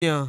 Yeah.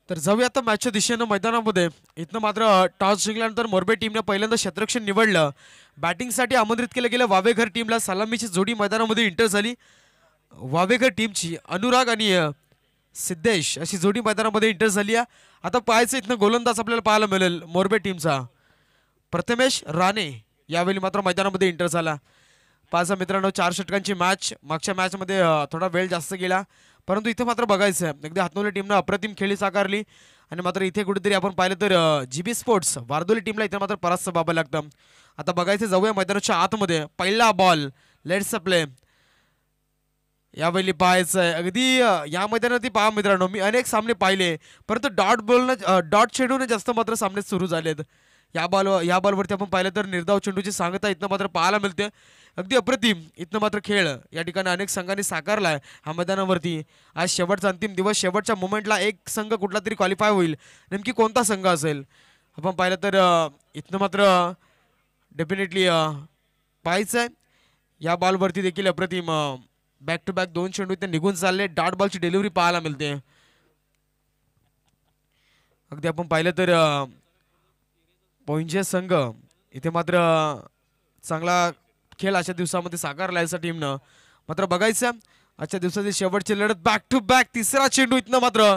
तर जाऊया आता मॅचच्या दिशेनं मैदानामध्ये. इथनं मात्र टॉस जिंकल्यानंतर मोरबे टीमने पहिल्यांदा क्षेत्ररक्षण निवडलं. बॅटिंगसाठी आमंत्रित केलं गेलं वावेघर टीमला. सलामीची जोडी मैदानामध्ये इंटर झाली. वावेघर टीमची अनुराग आणि सिद्धेश अशी जोडी मैदानामध्ये इंटर झाली आहे. आता पाहायचं इथनं गोलंदाज आपल्याला पाहायला मिळेल मोरबे टीमचा प्रथमेश राणे यावेळी मात्र मैदानामध्ये इंटर झाला. पाच मित्रांनो, 4 षटकांची मॅच. मागच्या मॅचमध्ये थोडा वेळ जास्त गेला, परंतु इथे मात्र बघायचं आहे अगदी हातनोली टीमनं अप्रतिम खेळी साकारली. आणि मात्र इथे कुठेतरी आपण पाहिलं तर GB स्पोर्ट्स वारदोली टीमला इथे मात्र परास्त व्हावं लागतं. आता बघायचं जाऊया मैदानाच्या आतमध्ये. पहिला बॉल, लेट्स प्ले. यावेळी पाहायचं आहे अगदी या मैदानात पहा मित्रांनो, मी अनेक सामने पाहिले, परंतु डॉट चेंडूने जास्त मात्र सामने सुरू झालेत. या बॉलवरती आपण पाहिलं तर निर्धाव चेंडूची सांगता इथनं मात्र पाहायला मिळते. अगदी अप्रतिम इथनं मात्र खेळ या ठिकाणी अनेक संघांनी साकारलाय ह्या मैदानावरती. आज शेवटचा अंतिम दिवस. शेवटच्या मोमेंटला एक संघ कुठला तरी क्वालिफाय होईल. नेमकी कोणता संघ असेल आपण पाहिलं तर इथनं मात्र डेफिनेटली पाहायचं आहे. या बॉलवरती देखील अप्रतिम बॅक टू बॅक 2 चेंडू इथे निघून चालले. डॉट बॉलची डिलिव्हरी पाहायला मिळते. अगदी आपण पाहिलं तर पोइंजे संघ इथे मात्र चांगला खेळ आजच्या दिवसामध्ये साकारला याच्या टीमनं. मात्र बघायचं आजच्या दिवसाची शेवटची लढत. बॅक टू बॅक तिसरा चेंडू इथनं मात्र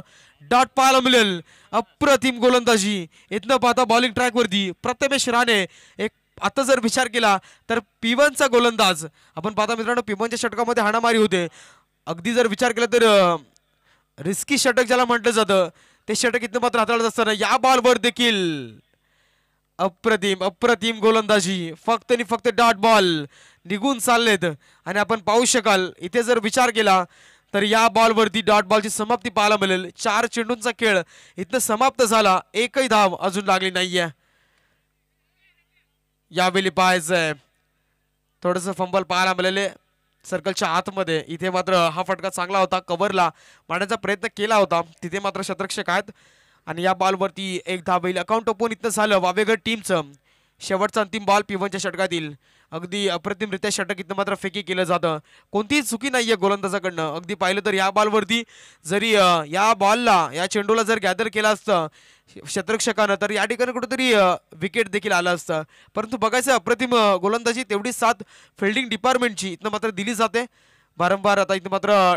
डॉट पाहायला मिळेल. अप्रतिम गोलंदाजी इथनं पाहता बॉलिंग ट्रॅकवरती प्रथमेश राणे. एक आता जर विचार केला तर P1चा गोलंदाज आपण पाहता मित्रांनो, P1च्या षटकामध्ये हाणामारी होते. अगदी जर विचार केला तर रिस्की षटक ज्याला म्हटलं जातं ते षटक इथनं मात्र हाताळत असताना या बॉलवर देखील अप्रतिम अप्रतिम गोलंदाजी. फक्त आणि फक्त डॉट बॉल निघून चाललेत. आणि आपण पाहू शकाल इथे जर विचार केला तर या बॉलवरती डॉट बॉलची समाप्ती पाहायला मिळेल. 4 चेंडूंचा खेळ इथनं समाप्त झाला. एकही धाव अजून लागली नाहीये. यावेळी पाहायचंय थोडंसं फंबल पाहायला मिळाले सर्कलच्या आतमध्ये. इथे मात्र हा फटका चांगला होता, कव्हरला मारण्याचा प्रयत्न केला होता. तिथे मात्र शतरक्षक आहेत. आणि या बॉलवरती एक धाव येईल. अकाउंट ओपन इथं झालं वावेगड टीमचं. शेवटचा अंतिम बॉल P1च्या षटकातील. अगदी अप्रतिमरित्या षटक इथं मात्र फेकी केलं जातं. कोणतीही चुकी नाहीये गोलंदाजाकडनं. अगदी पाहिलं तर या बॉलवरती जरी या बॉलला या चेंडूला जर गॅदर केलं असतं क्षेत्ररक्षकानं तर या ठिकाणी कुठेतरी विकेट देखील आलं असतं. परंतु बघायचं अप्रतिम गोलंदाजी तेवढी साथ फिल्डिंग डिपार्टमेंटची इथं मात्र दिली जाते वारंवार. आता इथं मात्र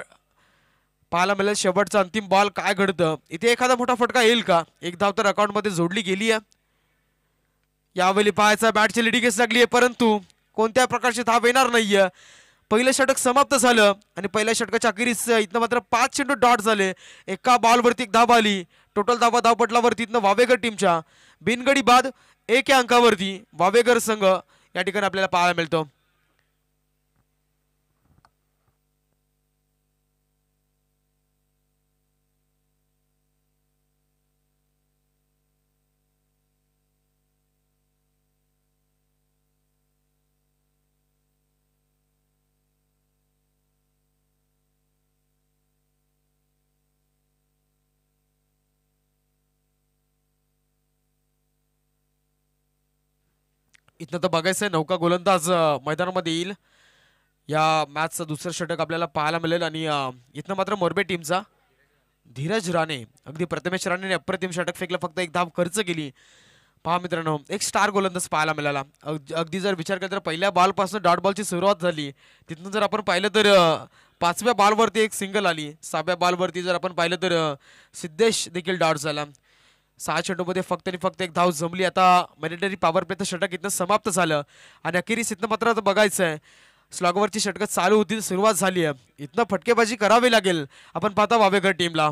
पाहायला मिळेल शेवटचा अंतिम बॉल काय घडतं. इथे एखादा मोठा फटका येईल का. एक धाव तर अकाउंटमध्ये जोडली गेली आहे. यावेळी पाहायचा बॅटची लिडिंग लागली आहे, परंतु कोणत्या प्रकारची धाव येणार नाहीये. पहिलं षटक समाप्त झालं आणि पहिल्या षटकाच्या अखेरीस इथनं मात्र 5 चेंडू डॉट झाले. एका बॉलवरती एक धाव आली. टोटल धावा धावपटलावरती इथनं वावेगर टीमच्या बिनगडी बाद 1 या अंकावरती वावेगर संघ या ठिकाणी आपल्याला पाहायला मिळतो. इथनं तर बघायचंय नौका गोलंदाज मैदानामध्ये येईल. या मॅचचं दुसरं षटक आपल्याला पाहायला मिळेल. आणि इथनं मात्र मोरबे टीमचा धीरज राणे अगदी प्रथमेश राणेने अप्रतिम षटक फेकलं, फक्त एक धाव खर्च केली. पहा मित्रांनो, एक स्टार गोलंदाज पाहायला मिळाला. अगदी जर विचार केला तर पहिल्या बॉलपासून डॉट बॉलची सुरुवात झाली, तिथून जर आपण पाहिलं तर पाचव्या बॉलवरती एक सिंगल आली, सहाव्या बॉलवरती जर आपण पाहिलं तर सिद्धेश देखील डॉट झाला. 6 चेंडूमध्ये फक्त आणि फक्त एक धाव जमली. आता मॅन्डेटरी पॉवर प्लेचं षटक इथं समाप्त झालं आणि अखेरीस इथं मात्र आता बघायचं आहे, स्लॉगवरची षटकं चालू होतील, सुरुवात झाली आहे, इथनं फटकेबाजी करावी लागेल. आपण पाहता वावेघर टीमला.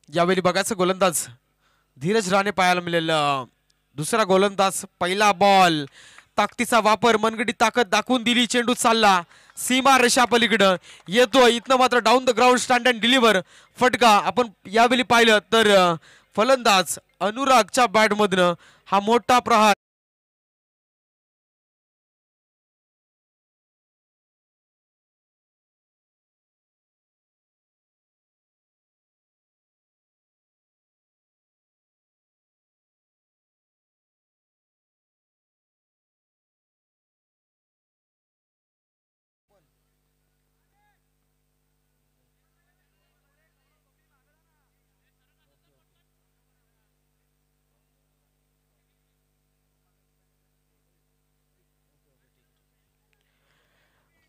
यावेळी बघायचं गोलंदाज धीरज राणे पाहायला मिळेल. दुसरा गोलंदाज, पहिला बॉल, ताकदीचा वापर, मनगडी ताकद दाखवून दिली, चेंडू चालला सीमा रेषा पलीकडं येतोय. इथनं मात्र down the ground stand and deliver फटका. आपण यावेळी पाहिलं तर फलंदाज अनुरागच्या बॅटमधनं हा मोठा प्रहार.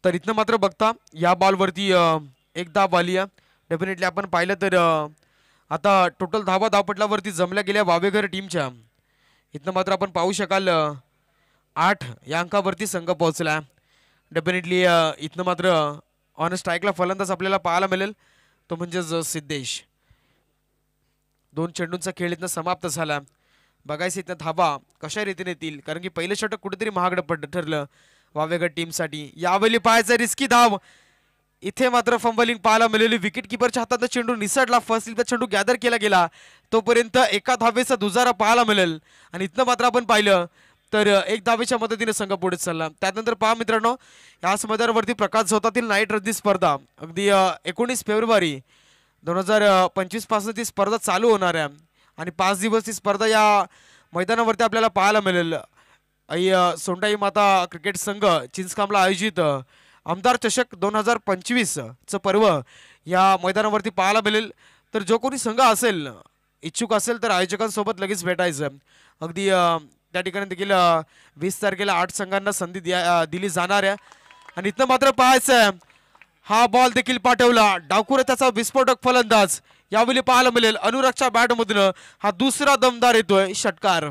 तर इथनं मात्र बघता या बॉलवरती एक धाव आली आहे. डेफिनेटली आपण पाहिलं तर आता टोटल धावा धावपटलावरती जमल्या गेल्या वावेघर टीमच्या. इथनं मात्र आपण पाहू शकाल 8 या अंकावरती संघ पोहोचला. डेफिनेटली इथनं मात्र ऑन स्ट्राईकला फलंदाज आपल्याला पाहायला मिळेल, तो म्हणजेच सिद्धेश. 2 चेंडूंचा खेळ इथनं समाप्त झाला. बघायचं इथं धावा कशा रीतीने येतील, कारण की पहिलं षटक कुठेतरी महागडं ठरलं वावेगड टीमसाठी. यावेळी पाहायचं रिस्की धाव, इथे मात्र फंबलिंग पाहायला मिळाली. विकेट किपरच्या हातात चेंडू निसटला, फर्स्ट स्लिपचा चेंडू गॅदर केला गेला, तोपर्यंत एका धावेचा दुजारा पाहायला मिळेल आणि इथनं मात्र आपण पाहिलं तर एक धावेच्या मदतीने संघ पुढे चालला. त्यानंतर पहा मित्रांनो, याच मैदानावरती प्रकाश झोतातील नाईट रद्दी स्पर्धा अगदी 19 फेब्रुवारी 2025 पासून ती स्पर्धा चालू होणार आहे आणि 5 दिवस ती स्पर्धा या मैदानावरती आपल्याला पाहायला मिळेल. सोंडाई माता क्रिकेट संघ चिंचकामला आयोजित आमदार चषक 2025 चं पर्व या मैदानावरती पाहायला मिळेल. तर जो कोणी संघ असेल, इच्छुक असेल, तर आयोजकांसोबत लगेच भेटायचं. अगदी त्या ठिकाणी देखील 20 तारखेला 8 संघांना संधी दिली जाणार आहे. आणि इथनं मात्र पाहायचं, हा बॉल देखील पाठवला, डावखुरे त्याचा विस्फोटक फलंदाज. यावेळी पाहायला मिळेल अनुरागच्या बॅटमधून हा दुसरा दमदार येतोय षटकार.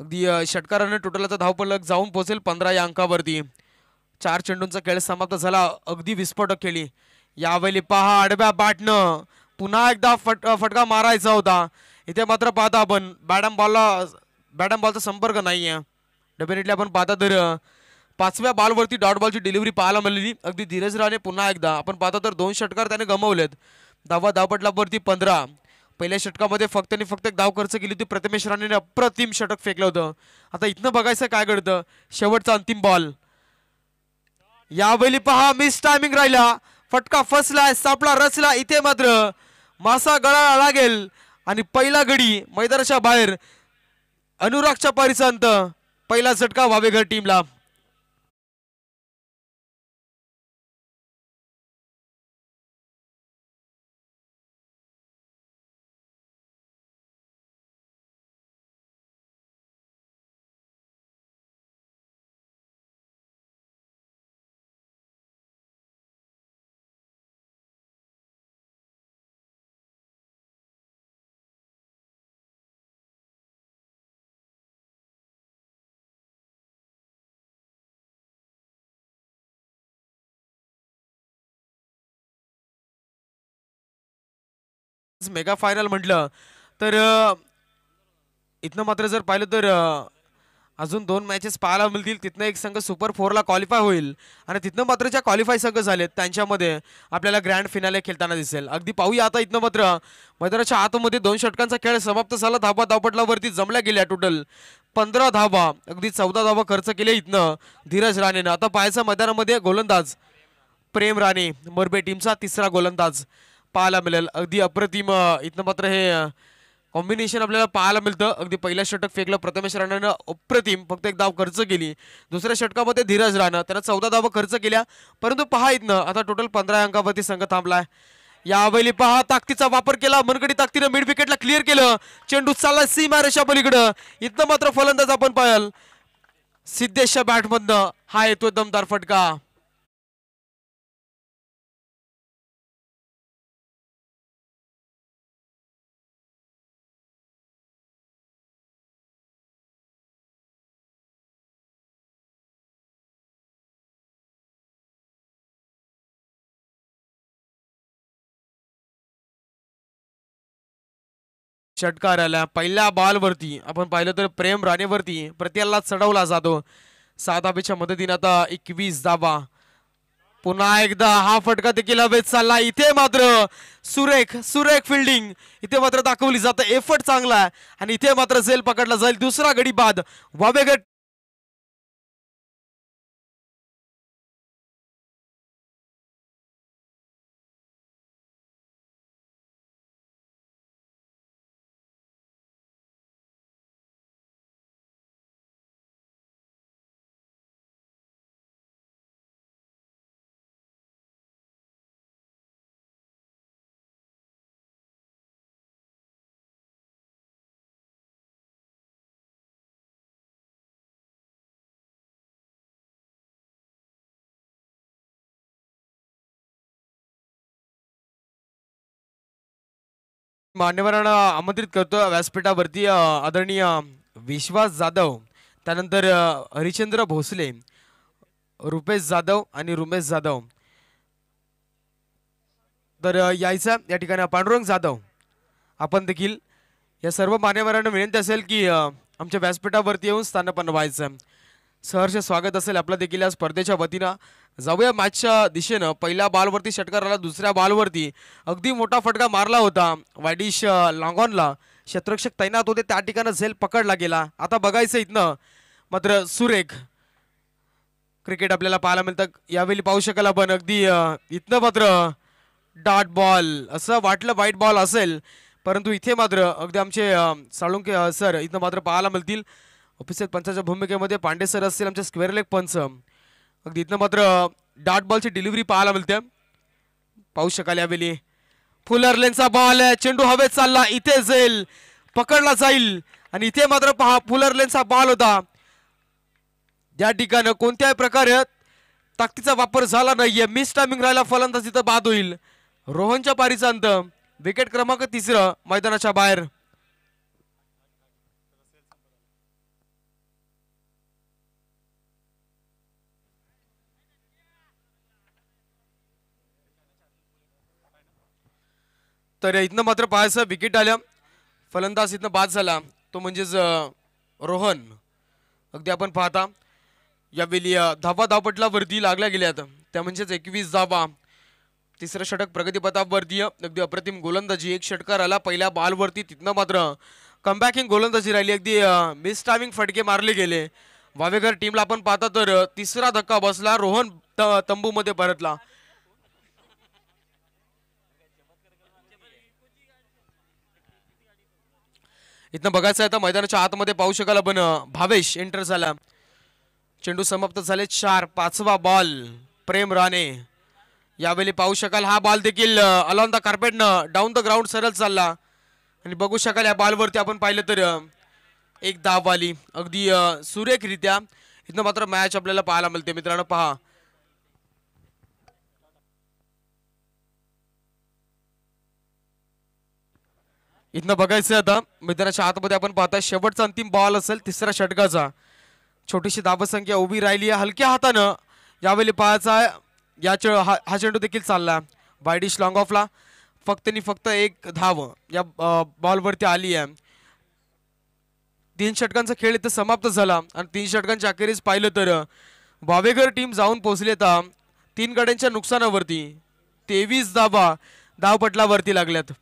अगदी षटकाराने टोटल आता धावफलक जाऊन पोहोचेल 15 या अंकावरती. 4 चेंडूंचा खेळ समाप्त झाला, अगदी विस्फोटक खेळी. यावेळी पहा आडव्या बॅटनं पुन्हा एकदा फटका मारायचा होता. इथे मात्र पाहता आपण बॅटम बॉलचा संपर्क नाही आहे. डेफिनेटली आपण पाहता तर 5व्या बॉलवरती डॉट बॉलची डिलिव्हरी पाहायला मिळाली. अगदी धीरज राणे पुन्हा एकदा आपण पाहता तर 2 षटकार त्याने गमावलेत. धावपटलावरती 15. पहिल्या षटकामध्ये फक्त आणि फक्त एक धाव खर्च केली होती. प्रथमेश राणेने अप्रतिम षटक फेकलं होतं. आता इथनं बघायचं काय घडतं. शेवटचा अंतिम बॉल. यावेळी पहा मिस टायमिंग राहिला, फटका फसलाय, सापळा रचला. इथे मात्र मासा गळाला लागेल आणि पहिला गडी मैदानाच्या बाहेर. अनुरागच्या पारीचा अंत. पहिला झटका वावेघर टीमला. मेगा फायनल म्हटलं तर इथनं मात्र जर पाहिलं तर अजून 2 मॅचेस पाहायला मिळतील. तिथनं एक संघ सुपर 4ला क्वालिफाय होईल आणि तिथनं मात्र ज्या क्वालिफाय संघ झालेत त्यांच्यामध्ये आपल्याला ग्रँड फिनाले खेळताना दिसेल. अगदी पाहूया आता इथनं मात्र मैदानाच्या आतमध्ये 2 षटकांचा खेळ समाप्त झाला. धाबा धावपटलावरती जमल्या गेल्या टोटल 15 धाबा, अगदी 14 धाबा खर्च केले इथनं धीरज राणेनं. आता पाहायचं मैदानामध्ये गोलंदाज प्रेम राणे मोरबे टीमचा तिसरा गोलंदाज पाहायला मिळेल. अगदी अप्रतिम इथनं मात्र हे कॉम्बिनेशन आपल्याला पाहायला मिळतं. अगदी पहिल्या षटक फेकलं प्रथमेश राणानं अप्रतिम, फक्त एक धाव खर्च केली. दुसऱ्या षटकामध्ये धीरज राणा त्यानं 14 धावा खर्च केल्या. परंतु पहा इथनं आता टोटल 15 अंकावरती संघ थांबलाय. यावेळी पहा ताकदीचा वापर केला, मनगडी ताकदीनं मिड विकेटला क्लिअर केलं. चेंडू चालला सीमा रेषा पलीकडं. इथनं मात्र फलंदाज आपण पाहाल सिद्धेशच्या बॅटमधनं हा येतोय दमदार फटका. षटकार आला पहिल्या बॉलवरती. आपण पाहिलं तर प्रेम राणेवरती प्रत्येकाला चढवला जातो. 7 धाबेच्या मदतीने आता 21 धाबा. पुन्हा एकदा हा फटका देखील हवेत चालला. इथे मात्र सुरेख सुरेख फिल्डिंग इथे मात्र दाखवली जाते. एफर्ट चांगला आहे आणि इथे मात्र झेल पकडला जाईल. दुसरा गडी बाद वावेगड मान्यवरांना आमंत्रित करतो व्यासपीठावरती. आदरणीय विश्वास जाधव, त्यानंतर हरिचंद्र भोसले, रुपेश जाधव आणि रुमेश जाधव. तर यायचा या ठिकाणी पांडुरंग जाधव आपण देखील या सर्व मान्यवरांना विनंती असेल की आमच्या व्यासपीठावरती येऊन स्थानपन्न व्हायचं. सहर्ष स्वागत असेल आपलं देखील या स्पर्धेच्या वतीनं. जाऊया मॅचच्या दिशेनं. पहिल्या बॉलवरती षटकार आला. दुसऱ्या बॉलवरती अगदी मोठा फटका मारला होता वायडिश लॉंगॉनला. क्षेत्ररक्षक तैनात होते त्या ठिकाणी झेल पकडला गेला. आता बघायचं इथनं मात्र सुरेख क्रिकेट आपल्याला पाहायला मिळतं. यावेळी पाहू शकाल आपण अगदी इथनं मात्र डॉट बॉल असं वाटलं वाईट बॉल असेल, परंतु इथे मात्र अगदी आमचे साळुंके सर इथं मात्र पाहायला मिळतील. ऑफिशियल पंचाच्या भूमिकेमध्ये पांडे सर असतील आमचे स्क्वेअर लेग पंच. अगदी इथनं मात्र डॉट बॉलची डिलिव्हरी पाहायला मिळते. पाहू शकाल यावेळी फुलर लेनचा बॉल आहे. चेंडू हवेत चालला. इथे झेल पकडला जाईल आणि इथे मात्र पहा फुलर लेनचा बॉल होता. या ठिकाणी कोणत्याही प्रकारे ताकदीचा वापर झाला नाहीये. मिस टायमिंग राहिला. फलंदाज इथं बाद होईल. रोहनच्या पारीचा अंत. विकेट क्रमांक 3 मैदानाच्या बाहेर. तर इथनं मात्र पाहायचं विकेट आल्या. फलंदाज इथनं बाद झाला तो म्हणजेच रोहन. अगदी आपण पाहता यावेळी धावा धावपटलावरती लागल्या गेल्यात त्या म्हणजेच 21 धावा. तिसरं षटक प्रगतीपथावरती. अगदी अप्रतिम गोलंदाजी. एक षटकार आला पहिल्या बॉलवरती. तिथनं मात्र कमबॅकिंग गोलंदाजी राहिली. अगदी मिस टायमिंग फटके मारले गेले. वावेघर टीमला आपण पाहता तर तिसरा धक्का बसला. रोहन तंबूमध्ये परतला. इथनं बघायचं आहे तर मैदानाच्या आतमध्ये पाहू शकाल आपण भावेश एंटर झाला. चेंडू समाप्त झाले. 4 5वा बॉल प्रेम राणे. यावेळी पाहू शकाल हा बॉल देखील अलॉन द कार्पेटनं डाऊन द ग्राउंड सरळ चालला आणि बघू शकाल या बॉलवरती आपण पाहिलं तर एक धाव आली अगदी सुरेखरित्या. इथनं मात्र मॅच आपल्याला पाहायला मिळते मित्रांनो. पहा इथनं बघायचं आता मैदानाच्या आतमध्ये आपण पाहता शेवटचा अंतिम बॉल असेल तिसऱ्या षटकाचा. छोटीशी धावसंख्या उभी राहिली आहे हलक्या हातानं. यावेळी पाहायचा हा चेंडू देखील चालला वायडिश लॉंग ऑफला. फक्त एक धाव या बॉलवरती आली आहे. तीन षटकांचा खेळ इथं समाप्त झाला आणि तीन षटकांच्या अखेरीस पाहिलं तर वावेघर टीम जाऊन पोहोचली आता तीन गड्यांच्या नुकसानावरती 23 धावा धावपटलावरती लागल्यात.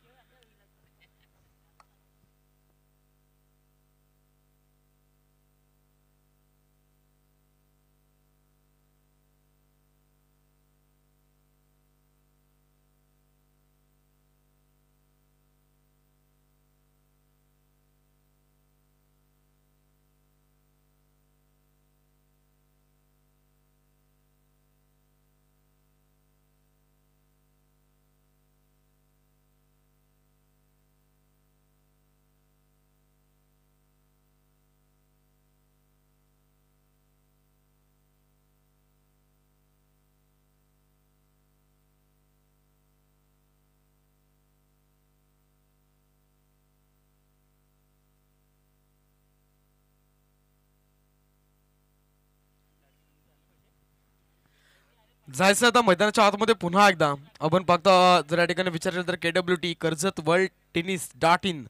जायचं आता मैदानाच्या आतमध्ये पुन्हा एकदा आपण फक्त जर या ठिकाणी विचारलं तर KWT Karjat world tennis .in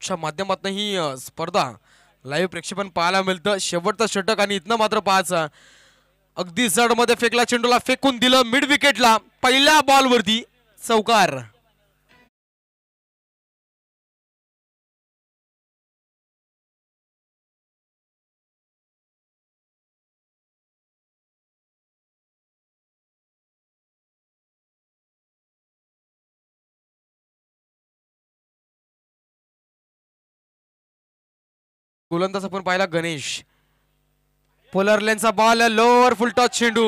च्या माध्यमातून ही स्पर्धा लाईव्ह प्रक्षेपण पाहायला मिळतं. शेवटचा षटक आणि इथनं मात्र पाहायचा अगदी जड मध्ये फेकला चेंडूला फेकून दिलं मिड विकेटला पहिल्या बॉलवरती चौकार. गोलंदाज आपण पाहिला गणेश पोलरलेनचा बॉल लोअर फुल टॉस चेंडू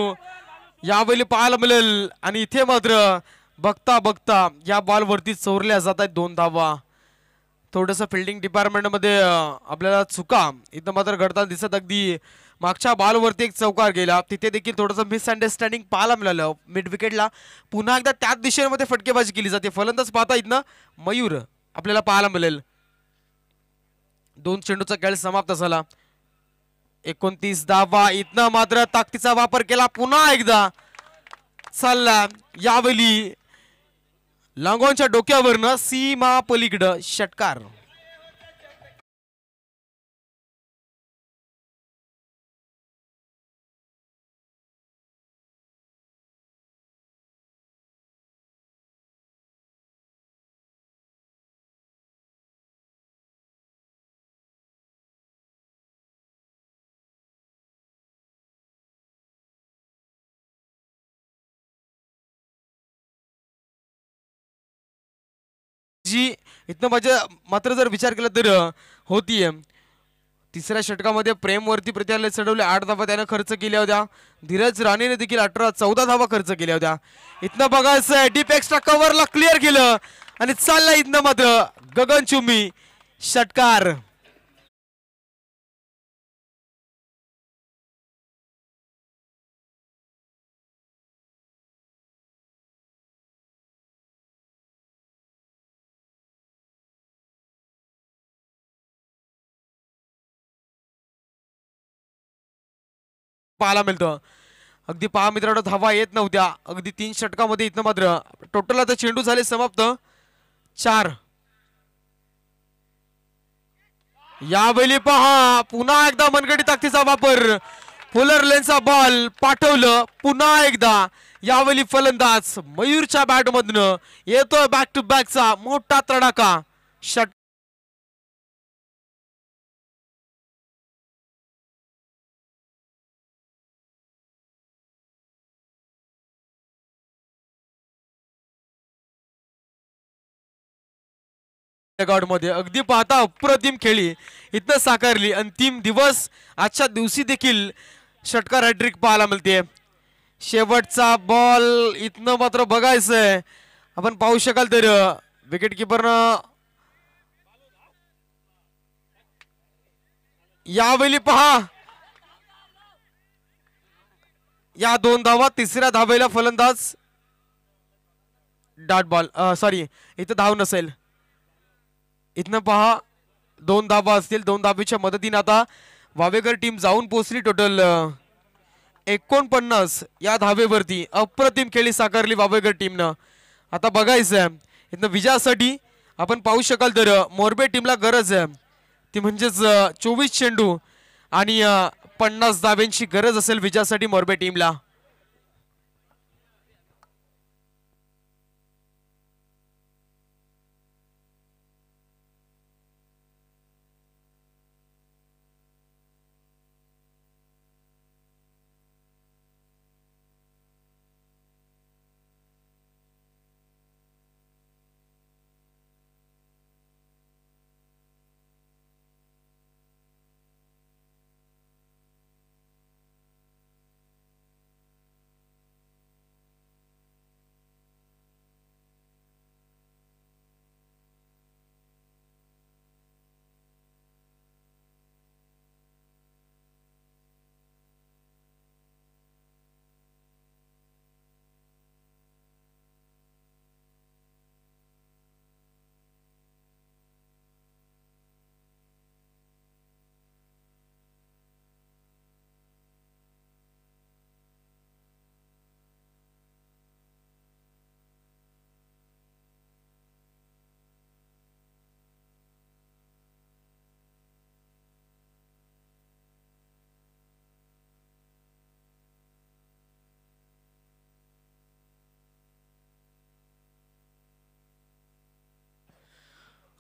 यावेळी पाहायला मिळेल आणि इथे मात्र बघता बघता या बॉल वरती चोरल्या जात आहेत 2 धावा. थोडस फिल्डिंग डिपार्टमेंट मध्ये आपल्याला चुका इथं मात्र घडताना दिसत. अगदी मागच्या बॉल वरती एक चौकार गेला तिथे देखील थोडस मिसअंडरस्टँडिंग पाहायला मिळालं. मिड विकेटला पुन्हा एकदा त्याच दिशेमध्ये फटकेबाजी केली जाते. फलंदाज पाहता इथनं मयूर आपल्याला पाहायला मिळेल. 2 चेंडूचा खेळ समाप्त झाला. 29 धावा इथनं मात्र ताकदीचा वापर केला पुन्हा एकदा चालला यावेळी लांगोनच्या डोक्यावरनं सीमा पलीकडं षटकार. जी इथनं मात्र जर विचार केला तर होतीये. तिसऱ्या षटकामध्ये प्रेमवरती प्रत्याला चढवले 8 धावा त्याने खर्च केल्या होत्या. धीरज राणेने देखील 14 धावा खर्च केल्या होत्या. इथनं बघायचं डीप एक्स्ट्रा कव्हरला क्लिअर केलं आणि चालला इथनं मात्र गगनचुंबी षटकार. पाहायला मिळतं. अगदी पहा मित्रांनो धावा येत नव्हत्या. अगदी 3 षटकामध्ये इथनं मात्र टोटल आता चेंडू झाले समाप्त 4. यावेळी पहा पुन्हा एकदा मनगडी ताकदीचा वापर फुलर लेनचा बॉल पाठवलं पुन्हा एकदा. यावेळी फलंदाज मयूरच्या बॅट मधनं येतोय बॅक टू बॅकचा मोठा तडाखा षट मध्ये अगदी पाहता अप्रतिम खेळी इथं साकारली. अंतिम दिवस आजच्या दिवशी देखील षटकार हॅट्रिक पाहायला मिळते. शेवटचा बॉल इथनं मात्र बघायचंय आपण पाहू शकाल तर विकेट किपरनं यावेळी पहा या 2 धावा. तिसऱ्या धावेला फलंदाज डॉट बॉल सॉरी इथं धाव नसेल. इथनं पहा 2 धावा असतील. 2 धावेच्या मदतीने आता वावेकर टीम जाऊन पोहोचली. टोटल 49 या धावेवरती अप्रतिम खेळी साकारली वावेकर टीमनं. आता बघायचं इथनं विजयासाठी आपण पाहू शकाल तर मोरबे टीमला गरज आहे ती म्हणजेच 24 चेंडू आणि 50 धाब्यांची गरज असेल विजयासाठी मोरबे टीमला.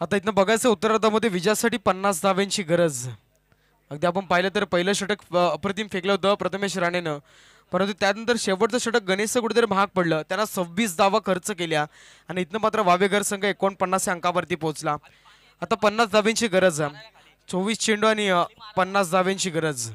आता इथनं बघायचं उत्तरार्धामध्ये विजयासाठी 50 धाव्यांची गरज. अगदी आपण पाहिलं तर पहिलं षटक अप्रतिम फेकलं होतं प्रथमेश राणेनं, परंतु त्यानंतर शेवटचं षटक गणेशचं कुठेतरी महाग पडलं. त्यांना 26 धावा खर्च केल्या आणि इथनं मात्र वावेघर संघ 49 अंकावरती पोहोचला. आता 50 धाव्यांची गरज, 24 चेंडू आणि 50 धाव्यांची गरज.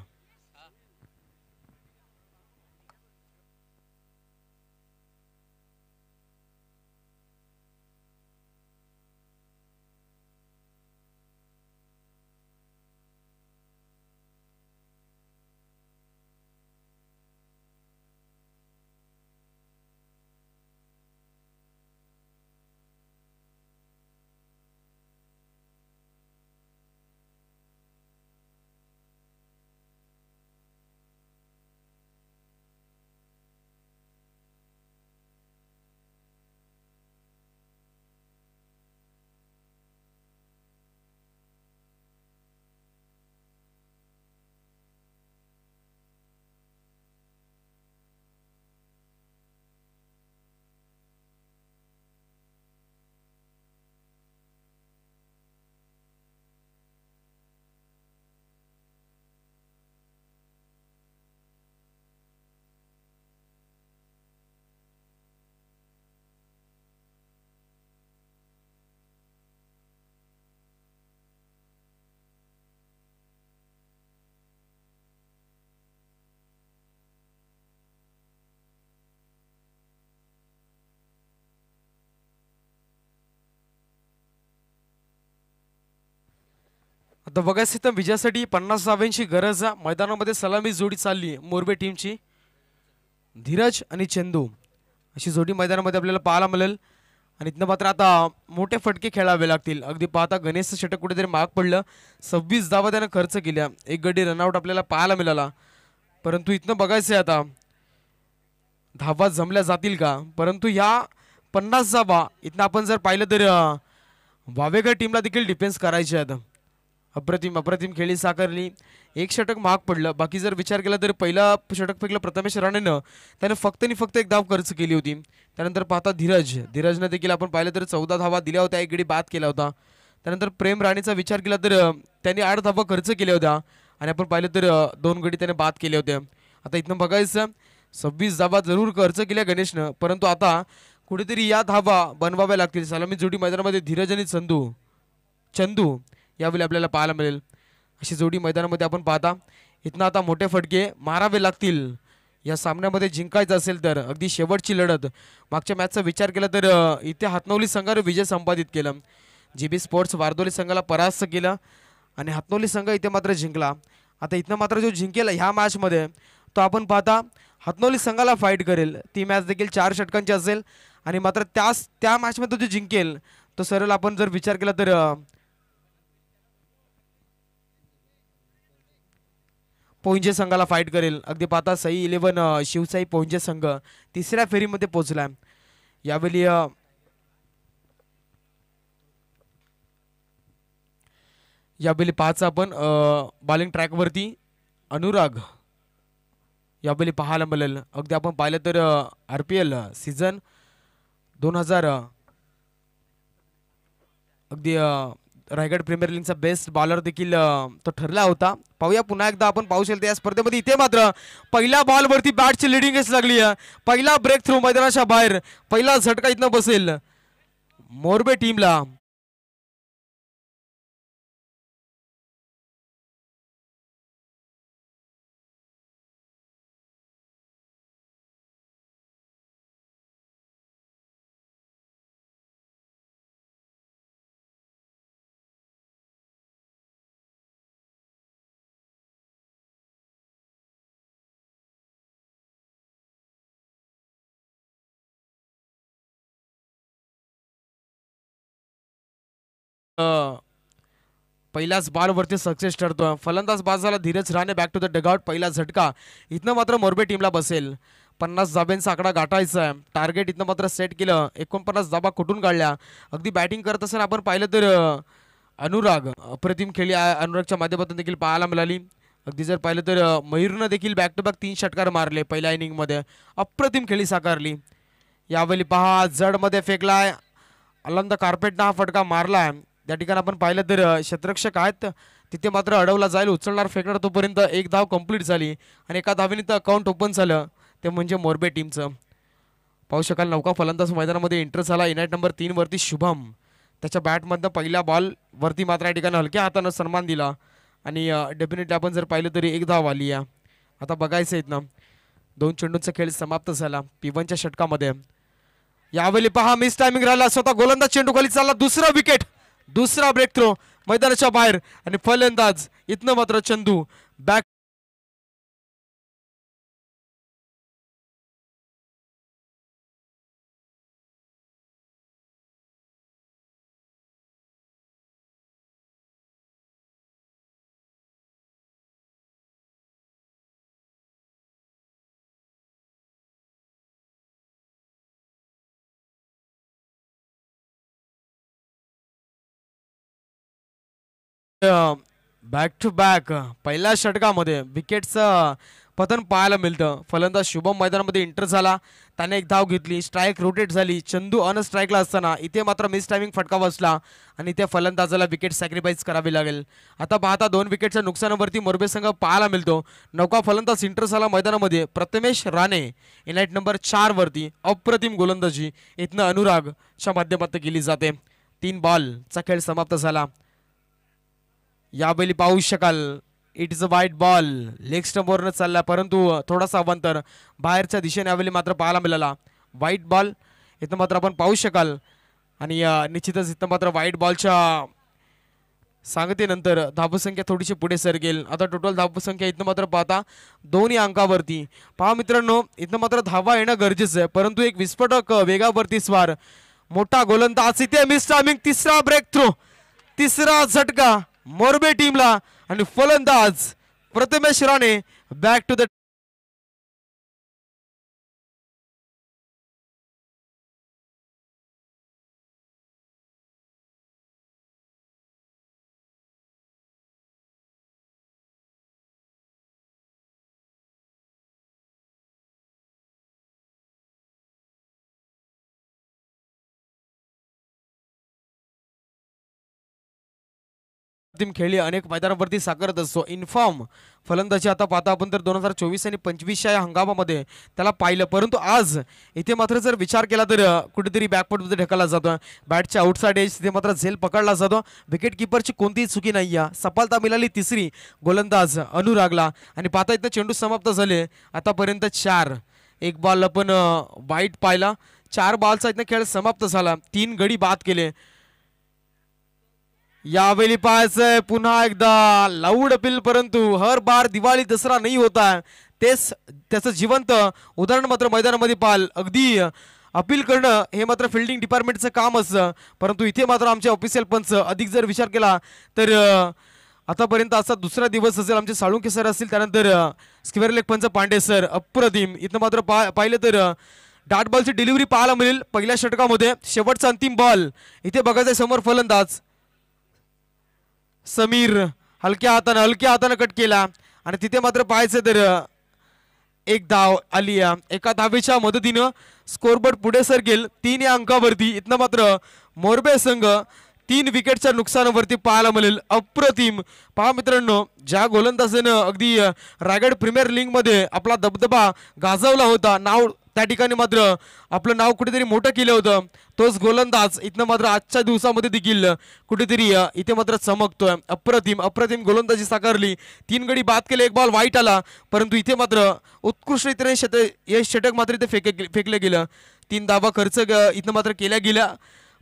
आता बघायचं तर विजयासाठी 50 धाव्यांची गरज. मैदानामध्ये सलामी जोडी चालली मोरबे टीमची. धीरज आणि चंदू अशी जोडी मैदानामध्ये आपल्याला पाहायला मिळेल. आणि इथनं मात्र आता मोठे फटके खेळावे लागतील. अगदी पाहता गणेशचं षटक कुठेतरी महाग पडलं. 26 धावा त्यानं खर्च केल्या. एक गडी रनआउट आपल्याला पाहायला मिळाला. परंतु इथनं बघायचं आहे आता धावा जमल्या जातील का. परंतु ह्या 50 धावा इथनं आपण जर पाहिलं तर वावेघर टीमला देखील डिफेन्स करायचे आहेत. अप्रतिम अप्रतिम खेळी साकारली. एक षटक महाग पडलं. बाकी जर विचार केला तर पहिला षटक फेकलं प्रथमेश राणेनं, त्याने फक्त आणि फक्त एक धाव खर्च केली होती. त्यानंतर पाहता धीरजनं देखील आपण पाहिलं तर 14 धावा दिल्या होत्या, एक गडी बाद केला होता. त्यानंतर प्रेम राणेचा विचार केला तर त्यांनी 8 धावा खर्च केल्या होत्या आणि आपण पाहिलं तर 2 गडी त्याने बाद केले होते. आता इथनं बघायचं 26 धावा जरूर खर्च केल्या गणेशनं, परंतु आता कुठेतरी या धावा बनवाव्या लागतील. सलामी जोडी मैदानामध्ये धीरज आणि चंदू यावेळी आपल्याला पाहायला मिळेल. अशी जोडी मैदानामध्ये आपण पाहता. इथनं आता मोठे फटके मारावे लागतील या सामन्यामध्ये जिंकायचं असेल तर. अगदी शेवटची लढत. मागच्या मॅचचा विचार केला तर इथे हातनवली संघाने विजय संपादित केला. GB स्पोर्ट्स वारदोली संघाला परास्त केलं आणि हातनवली संघ इथे मात्र जिंकला. आता इथनं मात्र जो जिंकेल ह्या मॅचमध्ये तो आपण पाहता हातनवली संघाला फाईट करेल. ती मॅच देखील 4 षटकांची असेल आणि मात्र त्या मॅचमध्ये जो जिंकेल तो सरळ आपण जर विचार केला तर पोंजे संघाला फाईट करेल. अगदी पाहता सई 11 शिवसाई पोंजे संघ तिसऱ्या फेरीमध्ये पोहोचला. यावेळी यावेळी पाहायचं आपण बॉलिंग ट्रॅकवरती अनुराग यावेळी पाहायला मिळेल. अगदी आपण पाहिलं तर RPL सीझन 2000 अगदी रायगड प्रीमियर लीगचा बेस्ट बॉलर देखील तो ठरला होता. पाहूया पुन्हा एकदा आपण पाहू शकतो या स्पर्धेमध्ये. इथे मात्र पहिल्या बॉलवरती बॅटची लिडिंगच लागली आहे. पहिला ब्रेक थ्रू मैदानाच्या बाहेर, पहिला झटका इथनं बसेल मोरबे टीमला. पहिल्याच बॉलवरती सक्सेस ठरतो. फलंदाज बाद झाला Dhiraj Rane. Back to the dugout. पहिला झटका इथनं मात्र मोरबे टीमला बसेल. 50 धाब्यांचा आकडा गाठायचा आहे. टार्गेट इथनं मात्र सेट केलं. 49 धाबा कुठून काढल्या. अगदी बॅटिंग करत असताना आपण पाहिलं तर अनुराग अप्रतिम खेळी अनुरागच्या माध्यमातून देखील पाहायला मिळाली. अगदी जर पाहिलं तर मयूरनं देखील बॅक टू बॅक 3 षटकार मारले पहिल्या इनिंगमध्ये. अप्रतिम खेळी साकारली. यावेळी पहा जडमध्ये फेकलाय. अलंद कार्पेटनं हा फटका मारला. त्या ठिकाणी आपण पाहिलं तर क्षेत्ररक्षक आहेत तिथे मात्र अडवला जाईल. उचलणार फेकणार तोपर्यंत एक धाव कंप्लीट झाली आणि एका धावेने तर अकाउंट ओपन झालं. ते म्हणजे मोरबे टीमचं. पाहू शकाल नौका फलंदाज मैदानामध्ये एंटर झाला. इनायट नंबर 3 वरती शुभम. त्याच्या बॅटमधनं पहिल्या बॉल वरती मात्र या ठिकाणी हलक्या हातानं सन्मान दिला आणि डेफिनेटली आपण जर पाहिलं तरी एक धाव आली आहे. आता बघायचं इथनं 2 चेंडूंचा खेळ समाप्त झाला P1च्या षटकामध्ये. यावेळी पहा मिस टायमिंग राहिला. स्वतः गोलंदाज चेंडू खाली चालला. दुसरा विकेट, दुसरा ब्रेक थ्रो मैदानाच्या बाहेर आणि फलंदाज इथनं मात्र Chandu back. Back to back पहिल्या षटकामध्ये विकेटचं पतन पाहायला मिळतं. फलंदाज शुभम मैदानामध्ये एंटर झाला. त्याने एक धाव घेतली. स्ट्राईक रोटेट झाली. चंदू अनस्ट्राईकला असताना इथे मात्र मिस टायमिंग फटका बसला आणि त्या फलंदाजाला विकेट सॅक्रिफाईस करावी लागेल. आता पाहता 2 विकेटच्या नुकसानावरती मोरबे संघ पाहायला मिळतो. नौका फलंदाज एंटर झाला मैदानामध्ये. प्रथमेश राणे इनाईट नंबर 4 वरती. अप्रतिम गोलंदाजी इथनं अनुरागच्या माध्यमातून केली जाते. 3 बॉलचा खेळ समाप्त झाला. यावेळी पाहू शकाल इट इज अ वाईट बॉल. लेग स्टंपवरनं चालला परंतु थोडासा अवंतर बाहेरच्या दिशेने यावेळी मात्र पाहायला मिळाला. वाईट बॉल इथं मात्र आपण पाहू शकाल आणि निश्चितच इथं मात्र वाईट बॉलच्या सांगतेनंतर धावसंख्या थोडीशी पुढे सरकेल. आता टोटल धावसंख्या इथं मात्र पाहता 2 अंकावरती. पहा मित्रांनो इथं मात्र धावा येणं गरजेचं आहे परंतु एक विस्फोटक वेगावरती स्वार मोठा गोलंदाज. इथे मिस टायमिंग. तिसरा ब्रेक थ्रो, तिसरा झटका मोरबे टीमला आणि फलंदाज Prathamesh Rane back to the. Team खेळली अनेक मैदानावरती साकारत असतो. इन्फॉर्म फलंदाजी आता पाहता आपण तर 2024 आणि 25च्या या हंगामामध्ये त्याला पाहिलं परंतु आज इथे मात्र जर विचार केला तर कुठेतरी बॅकफुटमध्ये ढकलला जातो. बॅटच्या आउटसाइड एज तिथे मात्र झेल पकडला जातो. विकेट किपरची कोणतीही चुकी नाही आहे. सफलता मिळाली तिसरी गोलंदाज अनुरागला आणि पाहता इथं चेंडू समाप्त झाले आतापर्यंत 4. एक बॉल आपण वाईट पाहिला. 4 बॉलचा इथं खेळ समाप्त झाला. 3 गडी बाद केले. यावेळी पाहायचंय पुन्हा एकदा लाऊड अपील परंतु हर बार दिवाळी दसरा नाही होता. तेच त्याचं जिवंत उदाहरण मात्र मैदानामध्ये पाहाल. अगदी अपील करणं हे मात्र फिल्डिंग डिपार्टमेंटचं काम असतं परंतु इथे मात्र आमचे ऑफिशियल पंच अधिक जर विचार केला तर आतापर्यंत असा दुसरा दिवस असेल. आमचे साळुंके सर असतील त्यानंतर स्क्वेअर लेग पंच पांडे सर. अप्रतिम इथं मात्र पाहिलं तर डॉट बॉलची डिलिव्हरी पाहायला मिळेल पहिल्या षटकामध्ये. शेवटचा अंतिम बॉल इथे बघायचा समोर फलंदाज समीर हलक्या हातानं कट केला आणि तिथे मात्र पाहायचं तर एक धाव आली आहे। एका धावेच्या मदतीनं स्कोरबोर्ड पुढे सरकेल 3 या अंकावरती। इथनं मात्र मोरबे संघ 3 विकेटच्या नुकसानावरती पाहायला मिळेल। अप्रतिम पहा मित्रांनो, ज्या गोलंदाजानं अगदी रायगड प्रीमियर लीग मध्ये आपला दबदबा गाजवला होता, नाव त्या ठिकाणी मात्र आपलं नाव कुठेतरी मोठं केलं होतं, तोच गोलंदाज इथनं मात्र आजच्या दिवसामध्ये देखील कुठेतरी इथे मात्र चमकतोय। अप्रतिम गोलंदाजी साकारली। 3 गडी बाद केले, 1 बॉल वाईट आला, परंतु इथे मात्र उत्कृष्ट रीतीने षटक मात्र इथे फेकलं गेलं। 3 धावा खर्च इथनं मात्र केल्या गेल्या।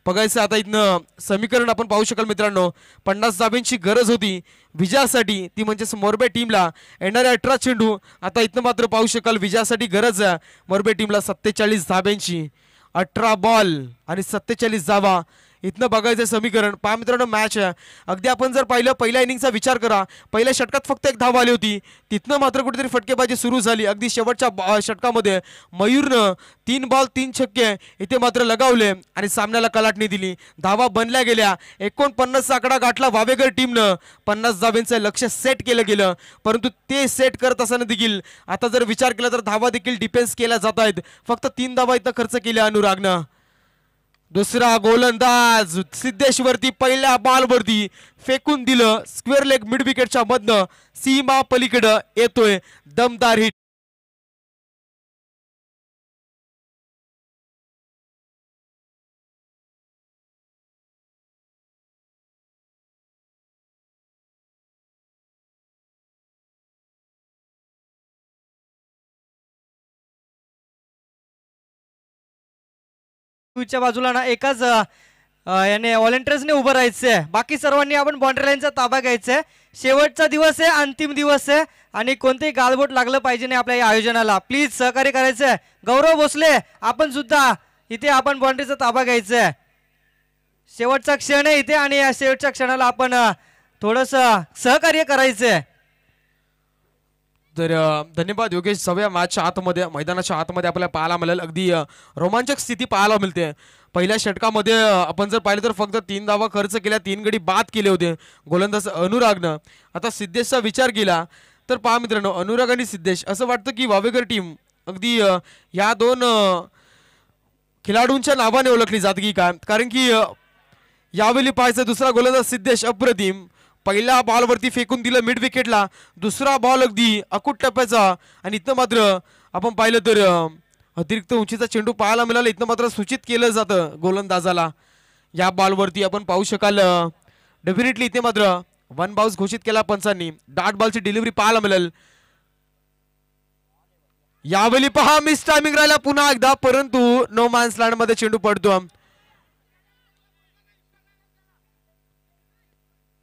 बघायचं आता इथनं समीकरण आपण पाहू शकाल मित्रांनो, 50 धाब्यांची गरज होती विजयासाठी, ती म्हणजेच मोरबे टीमला येणाऱ्या 18 चेंडू। आता इथनं मात्र पाहू शकाल विजयासाठी गरज आहे मोरबे टीमला 47 धाब्यांची। 18 बॉल आणि 47 धावा इथनं बघायचं समीकरण। पहा मित्रांनो, मॅच आहे अगदी आपण जर पाहिलं पहिल्या इनिंगचा विचार करा, पहिल्या षटकात फक्त 1 धाव आली होती, तिथनं मात्र कुठेतरी फटकेबाजी सुरू झाली। अगदी शेवटच्या षटकामध्ये मयूरनं 3 बॉल 3 छक्के इथे मात्र लगावले आणि सामन्याला कलाटणी दिली। धावा बनल्या गेल्या, 49 आकडा गाठला वावेगर टीमनं। 50 धाब्यांचं लक्ष्य सेट केलं गेलं, परंतु ते सेट करत असताना देखील आता जर विचार केला तर धावा देखील डिफेन्स केल्या जात आहेत। फक्त 3 धावा इथं खर्च केल्या अनुरागनं। दुसरा गोलंदाज सिद्धेशवरती पहिल्या बॉलवरती फेकून दिलं, स्क्वेअर लेग मिड विकेटच्या मधनं सीमा पलीकडं येतोय दमदार हिट। च्या बाजूला ना एकाच याने व्हॉलंटियर्सने उभं राहायचंय, बाकी सर्वांनी आपण बाउंड्री लाईनचा ताबा घ्यायचा। शेवटचा दिवस आहे, अंतिम दिवस आहे आणि कोणतेही गालबोट लागलं पाहिजे नाही आपल्या या आयोजनाला। प्लीज सहकार्य करायचंय। गौरव भोसले आपण सुद्धा इथे आपण बाउंड्रीचा ताबा घ्यायचंय। शेवटचा क्षण आहे इथे आणि या शेवटच्या क्षणाला आपण थोडंसं सहकार्य करायचंय। तर धन्यवाद योगेश। सव्या मॅचच्या आतमध्ये मैदानाच्या आतमध्ये आपल्याला पाहायला मिळेल अगदी रोमांचक स्थिती पाहायला मिळते। पहिल्या षटकामध्ये आपण जर पाहिलं तर फक्त 3 धावा खर्च केल्या, 3 गडी बाद केले होते गोलंदाज अनुरागनं। आता सिद्धेशचा विचार केला तर पहा मित्रांनो, अनुराग आणि सिद्धेश असं वाटतं की वावेगर टीम अगदी या 2 खेळाडूंच्या नावाने ओळखली जाते की काय, कारण की यावेळी पाहायचं दुसरा गोलंदाज सिद्धेश अप्रतिम पहिल्या बॉलवरती फेकून दिलं मिड विकेटला। दुसरा बॉल अगदी अकूट टप्प्याचा आणि इथं मात्र आपण पाहिलं तर अतिरिक्त उंचीचा चेंडू पाहायला मिळाला। इथं मात्र सूचित केलं जातं गोलंदाजाला। या बॉलवरती आपण पाहू शकाल डेफिनेटली इथे मात्र 1 बाउन्स घोषित केला पंचांनी। डॉट बॉलची डिलिव्हरी पाहायला मिळेल। यावेळी पहा मिस टायमिंग राहिला पुन्हा एकदा, परंतु नो मॅन्स लँड मध्ये चेंडू पडतो।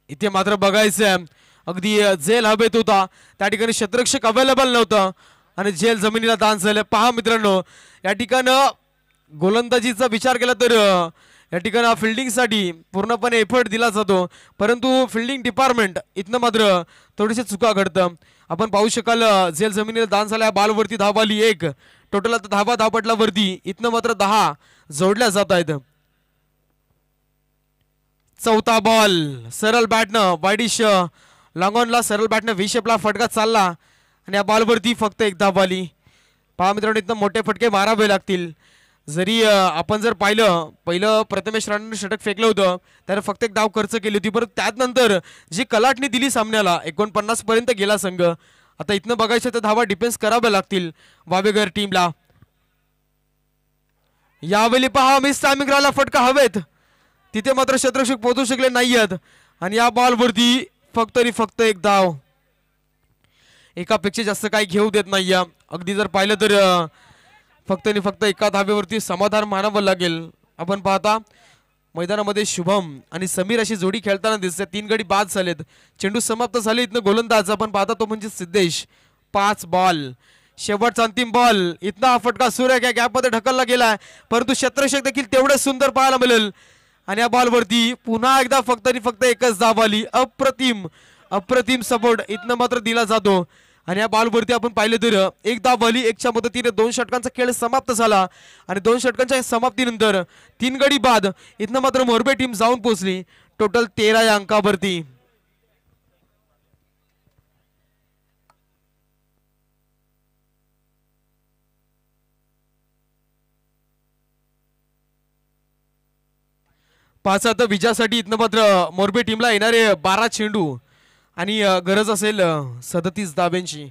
इथे मात्र बघायचं अगदी झेल हवेत होता, त्या ठिकाणी क्षेत्ररक्षक अवेलेबल नव्हतं आणि झेल जमिनीला दान झालं। पहा मित्रांनो, या ठिकाणी गोलंदाजीचा विचार केला तर या ठिकाणी फिल्डिंगसाठी पूर्णपणे एफर्ट दिला जातो, परंतु फिल्डिंग डिपार्टमेंट इथनं मात्र थोडीशी चुका घडतं। आपण पाहू शकाल झेल जमिनीला दान झाल्या। बॉलवरती धाव आली 1, टोटल आता धावा धावपटलावरती इथनं मात्र 10 जोडल्या जात आहेत। चौथा बॉल सरळ बॅटनं वाईडिश लॉंगॉनला सरळ बॅटनं व्ही शेपला फटका चालला आणि या बॉलवरती फक्त 1 धाव आली। पहा मित्रांनो, इथं मोठे फटके मारावे लागतील। जरी आपण जर पाहिलं पहिलं प्रथमेश राणेने षटक फेकलं होतं तर फक्त 1 धाव खर्च केली होती, परंतु त्यानंतर जी कलाटणी दिली सामन्याला 49 पर्यंत गेला संघ। आता इथनं बघायचं तर धावा डिफेन्स कराव्या लागतील वावेगर टीमला। यावेळी पहा मिस टायमिंग राहिला, फटका हवेत, तिथे मात्र क्षेत्ररक्षक पोहोचू शकले नाहीयेत आणि या बॉलवरती फक्त 1 धाव। एकापेक्षा जास्त काही घेऊ देत नाही। अगदी जर पाहिलं तर फक्त एका धावेवरती समाधान मानावं लागेल। आपण पाहता मैदानामध्ये शुभम आणि समीर अशी जोडी खेळताना दिसते। 3 गडी बाद झालेत, चेंडू समाप्त झाले। इथनं गोलंदाज आपण पाहता तो म्हणजे सिद्धेश। 5 बॉल, शेवटचा अंतिम बॉल। इथनं हा फटका सूर्य गॅपमध्ये ढकलला गेलाय, परंतु क्षेत्ररक्षक देखील तेवढे सुंदर पाहायला मिळेल आणि या बॉलवरती पुन्हा एकदा फक्त 1च धाव आली। अप्रतिम सपोर्ट इथनं मात्र दिला जातो आणि या बॉलवरती आपण पाहिलं तर 1 धाव आली। 1च्या मदतीने 2 षटकांचा खेळ समाप्त झाला आणि 2 षटकांच्या समाप्तीनंतर 3 गडी बाद इथनं मात्र मोरबे टीम जाऊन पोहोचली टोटल 13 या अंकावरती। पाच आता विजयासाठी इथनं मात्र मोरबी टीमला येणारे 12 चेंडू आणि गरज असेल 37 धाब्यांची.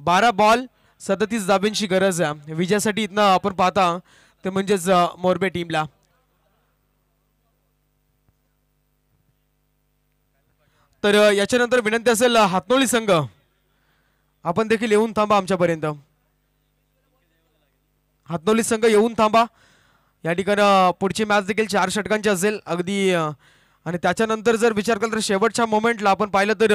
12 बॉल 37 धाब्यांची गरज आहे विजयासाठी इथनं आपण पाहता ते म्हणजेच मोरबी टीमला. तर याच्यानंतर विनंती असेल हातनोळी संघ आपण देखील येऊन थांबा आमच्यापर्यंत. हातनोली संघ येऊन थांबा. या ठिकाणी पुढची मॅच देखील 4 षटकांची असेल अगदी आणि त्याच्यानंतर जर विचार केला तर शेवटच्या मोमेंटला आपण पाहिलं तर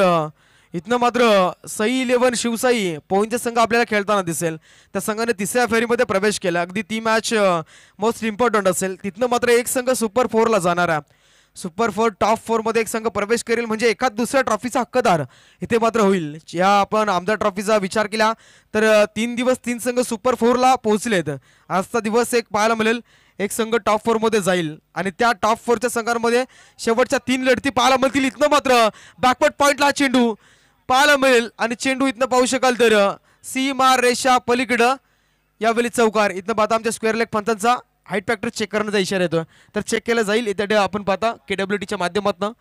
इथनं मात्र सई 11 शिवसाई पोहंचे संघ आपल्याला खेळताना दिसेल. त्या संघाने तिसऱ्या फेरीमध्ये प्रवेश केला. अगदी ती मॅच मोस्ट इम्पॉर्टंट असेल. तिथनं मात्र एक संघ सुपर 4ला जाणार आहे. सुपर 4 टॉप 4 मध्ये एक संघ प्रवेश करेल म्हणजे एखाद दुसऱ्या ट्रॉफीचा हक्कदार इथे मात्र होईल. या आपण आमदार ट्रॉफीचा विचार केला तर 3 दिवस 3 संघ सुपर 4ला पोहोचलेत. आजचा दिवस एक पाहायला मिळेल एक संघ टॉप 4 मध्ये जाईल आणि त्या टॉप 4च्या संघांमध्ये शेवटच्या 3 लढती पाहायला मिळतील. इथनं मात्र बॅकवर्ड पॉइंटला चेंडू पाहायला मिळेल आणि चेंडू इथनं पाहू शकाल तर सीमा रेषा पलीकडं यावेळी चौकार. इथनं पाहता आमच्या स्क्वेअर लेग पंचांचा हाईट फॅक्टर चेक करण्याचा इशारा येतो तर चेक केलं जाईल. इथे आपण पाहता KWTच्या माध्यमातून.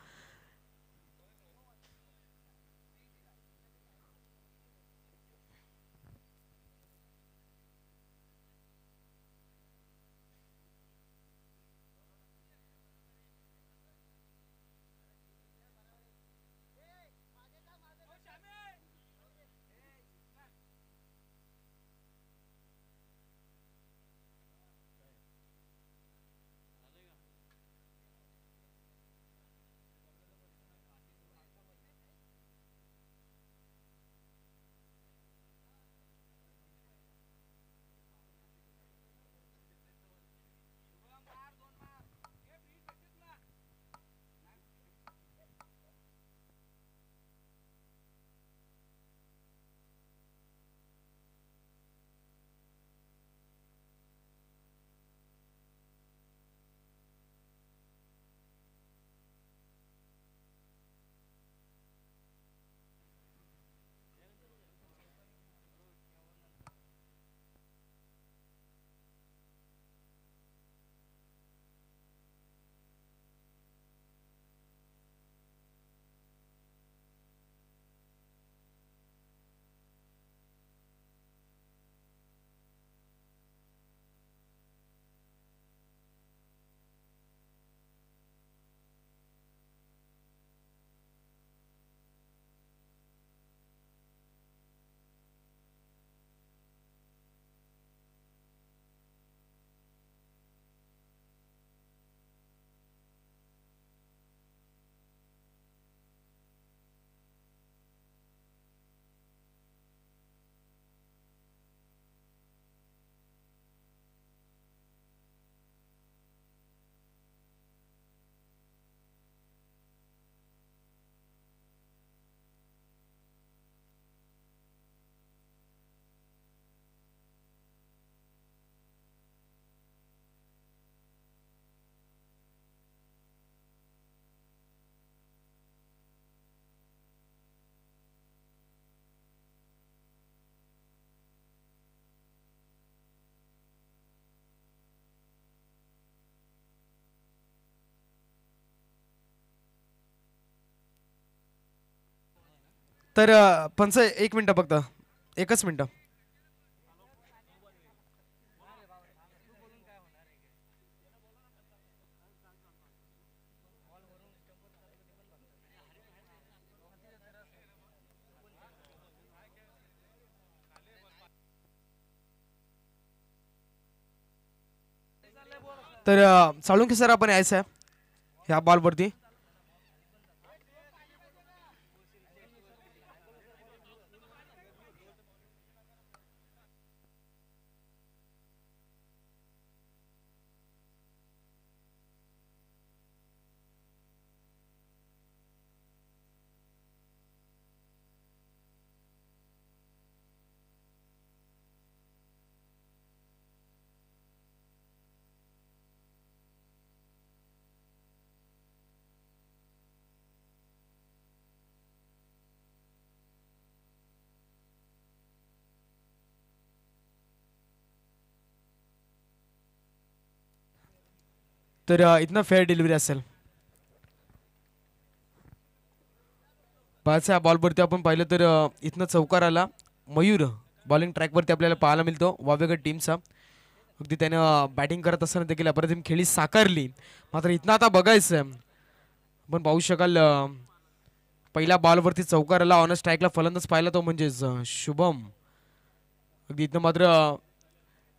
तर पंच एक मिनिट फक्त एकच मिनिट. तर साळुंखे सर आपण यायचं आहे ह्या बॉलवरती. तर इथनं फेअर डिलिव्हरी असेल. पाच या बॉलवरती आपण पाहिलं तर इथनं चौकार आला मयूर बॉलिंग ट्रॅकवरती आपल्याला पाहायला मिळतो वावेगड टीमचा. अगदी त्यानं बॅटिंग करत असताना देखील अप्रतिम खेळी साकारली. मात्र इथनं आता बघायचं आपण पाहू शकाल पहिल्या बॉलवरती चौकार आला ऑन स्ट्राईकला फलंदाज पाहिला तो म्हणजेच शुभम. अगदी इथनं मात्र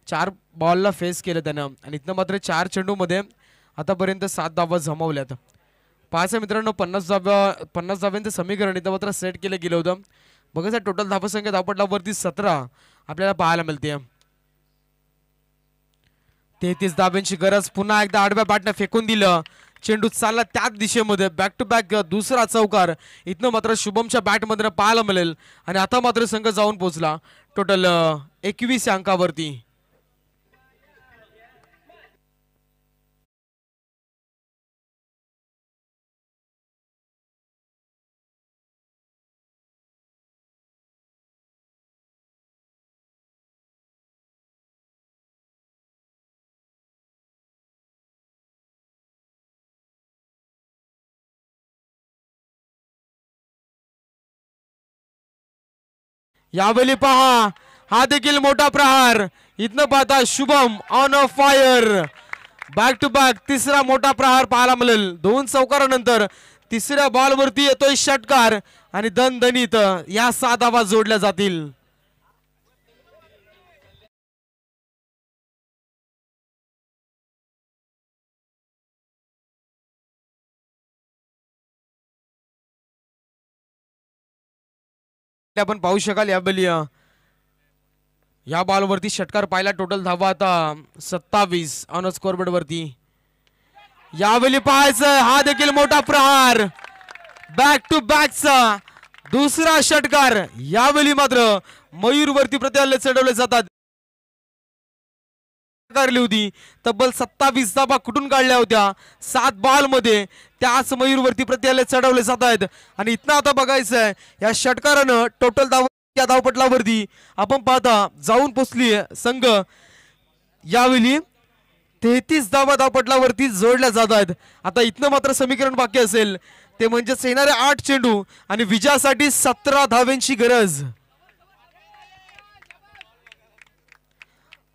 4 बॉलला फेस केलं त्यानं आणि इथनं मात्र 4 चेंडूमध्ये आतापर्यंत 7 धावा जमावल्यात. पाच मित्रांनो 50 धाव्यांचं समीकरण इथं मात्र सेट केलं गेलं होतं. बघा टोटल धावसंख्या धावपटलावरती 17 आपल्याला पाहायला मिळते. 33 धाब्यांची गरज. पुन्हा एकदा आडव्या बॅटने फेकून दिलं. चेंडू चालला त्याच दिशेमध्ये बॅक टू बॅक दुसरा चौकार इथनं मात्र शुभमच्या बॅटमध्ये पाहायला मिळेल आणि आता मात्र संघ जाऊन पोहोचला टोटल 21 अंकावरती. यावेळी पहा हा देखील मोठा प्रहार. इथनं पाहता Shubham on a fire. Back to back तिसरा मोठा प्रहार पाहायला मिळेल. 2 चौकारानंतर तिसऱ्या बॉलवरती येतोय षटकार आणि दणदणीत या 7 धावा जोडल्या जातील. आपण पाहू शकाल या बॉलवरती षटकार पाहिला. टोटल धावा आता 27 ऑन स्कोरबोर्ड वरती. यावेळी पाहायचं हा देखील मोठा प्रहार. बॅक टू बॅकचा दुसरा षटकार. यावेळी मात्र मयूर वरती प्रत्येक चढवले जातात. होती तब्बल 27 धावा कुठून काढल्या होत्या 7 बॉल मध्ये त्याच मयूर वरती प्रत्येक चढवले जात आहेत. आणि इथनं आता बघायचंय या षटकारानं टोटल धावा या धावपटलावरती आपण पाहता जाऊन पोचली संघ. यावेळी 33 धावा धावपटलावरती जोडल्या जात आहेत. आता इथनं मात्र समीकरण बाकी असेल ते म्हणजेच येणारे 8 चेंडू आणि विजयासाठी 17 धाव्यांची गरज.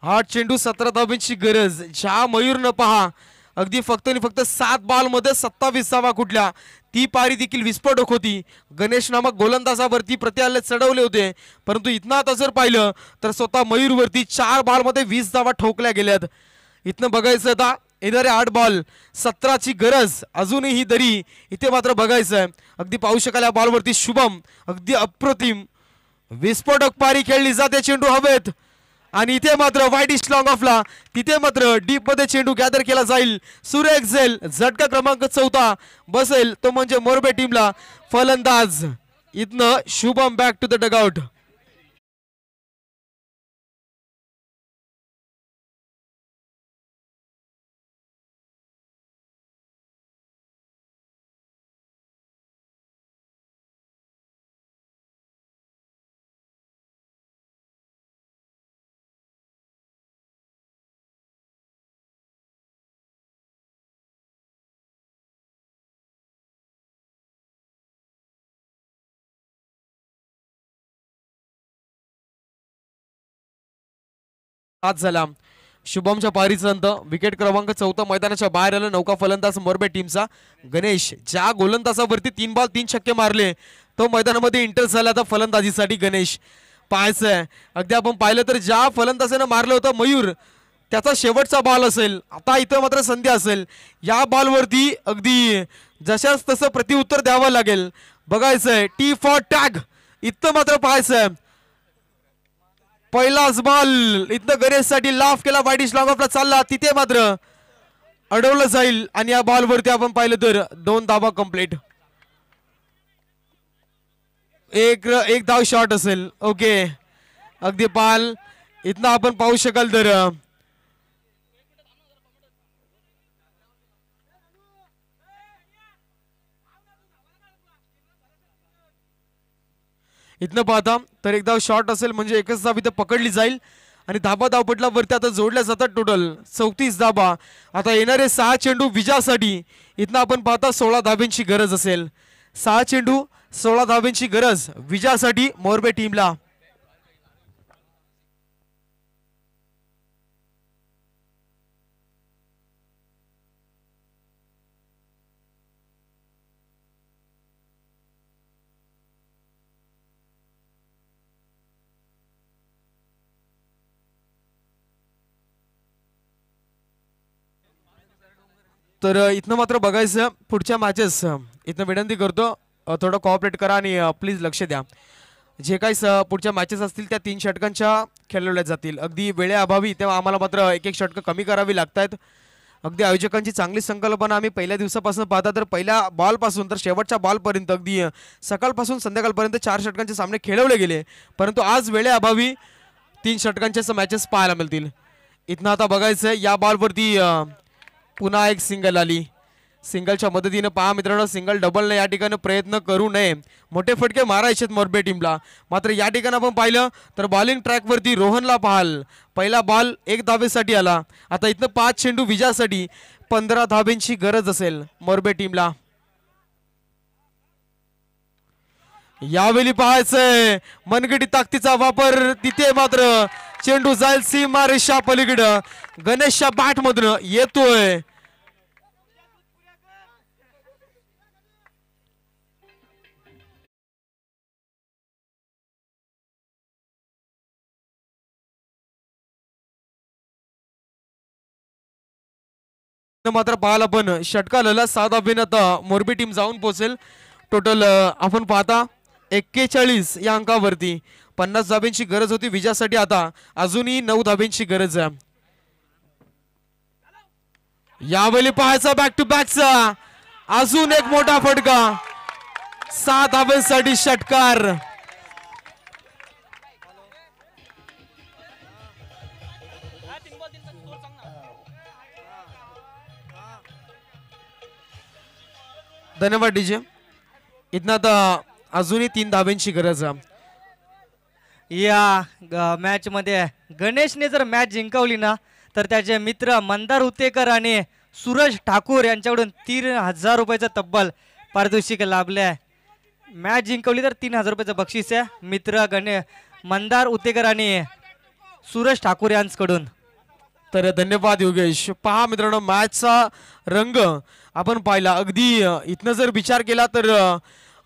8 चेंडू 17 धाव्यांची गरज. ज्या मयूरनं पहा अगदी फक्त आणि फक्त 7 बॉल मध्ये 27 धावा कुठल्या. ती पारी देखील विस्फोटक होती. गणेश नामक गोलंदाजावरती प्रत्येक चढवले होते परंतु इथनं आता जर पाहिलं तर स्वतः मयूर वरती 4 बॉल मध्ये 20 धावा ठोकल्या गेल्यात. इथनं बघायचं आता येणारे 8 बॉल 17ची गरज अजूनही ही दरी इथे मात्र बघायचंय. अगदी पाहू शकाल या बॉलवरती शुभम अगदी अप्रतिम विस्फोटक पारी खेळली जाते. चेंडू हवेत आणि इथे मात्र वाईट इस्ट लॉंग ऑफला तिथे मात्र डीप मध्ये चेंडू गॅदर केला जाईल. सुरेख झेल झटका क्रमांक 4 बसेल तो म्हणजे मोरबे टीमला. फलंदाज इथनं Shubham back to the dugout. आज झाला शुभमच्या पारीचा अंत. विकेट क्रमांक 4 मैदानाच्या बाहेर आलं. नौका फलंदाज मोरबे टीमचा गणेश. ज्या गोलंदाजावरती 3 बॉल 3 छक्के मारले तो मैदानामध्ये इंटर झाला. आता फलंदाजीसाठी गणेश पाहायचंय. अगदी आपण पाहिलं तर ज्या फलंदाजानं मारलं होतं मयूर त्याचा शेवटचा बॉल असेल. आता इथं मात्र संधी असेल. या बॉलवरती अगदी जशाच तसं प्रतिउत्तर द्यावं लागेल. बघायचंय टी फॉर टॅग. इथं मात्र पाहायचंय पहिलाच बॉल इथं गणेशसाठी लाफ केला. वाईट लॉंग ऑफला चालला तिथे मात्र अडवलं जाईल आणि या बॉलवरती आपण पाहिलं तर 2 धावा कंप्लीट. एक धाव शॉट असेल. ओके अगदी पाल इथनं आपण पाहू शकाल तर इथनं पाहता तर एक धाव शॉट असेल म्हणजे एकच धाव इथं पकडली जाईल आणि धाबा धावपटलावरती आता जोडल्या जातात टोटल 34 धाबा. आता येणारे 6 चेंडू विजयासाठी इथनं आपण पाहता 16 धाब्यांची गरज असेल. 6 चेंडू 16 धाब्यांची गरज विजयासाठी मोरबे टीमला. तर इथनं मात्र बघायचं पुढच्या मॅचेस. इथनं विनंती करतो थोडं कॉपरेट करा आणि प्लीज लक्ष द्या. जे काही पुढच्या मॅचेस असतील त्या 3 षटकांच्या खेळवल्या जातील. अगदी वेळेअभावी तेव्हा आम्हाला मात्र एक षटकं कमी करावी लागत आहेत. अगदी आयोजकांची चांगली संकल्पना आम्ही पहिल्या दिवसापासून पाहता तर पहिल्या बॉलपासून तर शेवटच्या बॉलपर्यंत अगदी सकाळपासून संध्याकाळपर्यंत 4 षटकांचे सामने खेळवले गेले. परंतु आज वेळेअभावी 3 षटकांचे मॅचेस पाहायला मिळतील. इथनं आता बघायचं या बॉलवरती पुन्हा एक सिंगल आली. सिंगलच्या मदतीने पहा मित्रांनो, सिंगल डबलने या ठिकाणी प्रयत्न करू नये. मोठे फटके मारायचे मोरबे टीमला. मात्र या ठिकाणी आपण पाहिलं तर बॉलिंग ट्रॅकवरती रोहनला पाहाल पहिला बॉल 1 धाबेसाठी आला. आता इथनं 5 चेंडू विजयासाठी 15 धाब्यांची गरज असेल मोरबे टीमला. यावेळी पाहायचंय मनगटी ताकदीचा वापर. तिथे मात्र चेंडू जाईल सीमा रेषा पलीकडं. गणेशच्या बॅट मधून येतोय. मात्र पाहायला पण षटकाला 7 धाब्याने आता मोरबी टीम जाऊन पोहोचेल. टोटल आपण पाहता 41 या अंकावरती 50 धाब्यांची गरज होती विजयासाठी. आता अजूनही 9 धाब्यांची गरज आहे. यावेळी पाहायचा बॅक टू बॅकचा अजून एक मोठा फटका. 6 धाब्यांसाठी षटकार. धन्यवाद डीजे. इथनं आता अजूनही 3 धाब्यांची गरज आहे. या मॅच मध्ये गणेशने जर मॅच जिंकवली ना तर त्याचे मित्र मंदार उतेकर आणि सूरज ठाकूर यांच्याकडून 3000 रुपयाचं तब्बल पारितोषिक लाभले आहे. मॅच जिंकवली तर 3000 रुपयाचं बक्षीस आहे मित्र मंदार उतेकर आणि सूरज ठाकूर यांच्याकडून. तर धन्यवाद योगेश. पहा मित्रांनो मॅचचा रंग आपण पाहिला. अगदी इथनं जर विचार केला तर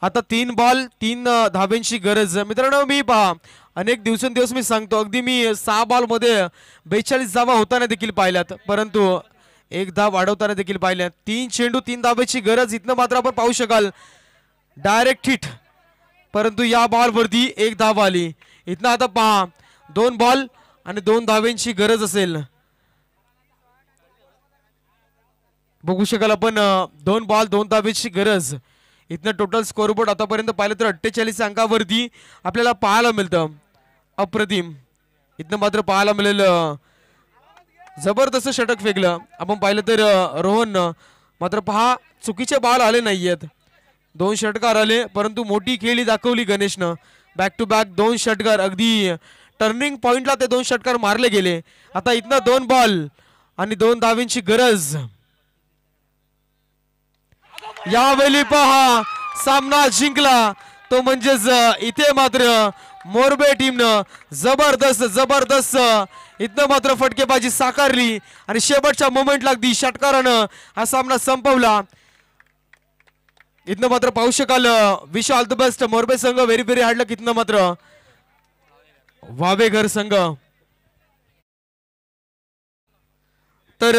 आता 3 बॉल 3 धाब्यांची गरज. मित्रांनो मी पहा अनेक दिवसेंदिवस मी सांगतो अगदी मी 6 बॉलमध्ये 42 धावा होताना देखील पाहिल्यात. परंतु 1 धाव वाढवताना देखील पाहिल्यात. 3 चेंडू 3 धाब्याची गरज. इथनं मात्र आपण पाहू शकाल डायरेक्ट हिट. परंतु या बॉलवरती 1 धाव आली. इथनं आता पहा 2 बॉल आणि 2 धाब्यांची गरज असेल. बघू शकाल आपण 2 बॉल 2 धाब्याची गरज. इथनं टोटल स्कोरबोर्ड आतापर्यंत पाहिलं तर 48 अंकावरती आपल्याला पाहायला मिळतं. अप्रतिम. इथनं मात्र पाहायला मिळेल जबरदस्त षटक फेकलं. आपण पाहिलं तर रोहन मात्र पहा चुकीचे बॉल आले नाहीयेत. 2 षटकार आले परंतु मोठी खेळी दाखवली गणेशनं. बॅक टू बॅक 2 षटकार. अगदी टर्निंग पॉइंटला ते 2 षटकार मारले गेले. आता इथनं 2 बॉल आणि 2 धाव्यांची गरज. यावेळी पहा सामना जिंकला तो म्हणजेच इथे मात्र मोरबे टीमनं जबरदस्त इथनं मात्र फटकेबाजी साकारली आणि शेवटच्या मोमेंटला अगदी षटकारानं हा सामना संपवला. इथनं मात्र पाहू शकाल wish all the best Morbe संघ. व्हेरी व्हेरी हार्ड लक. इथनं मात्र वावेघर संघ. तर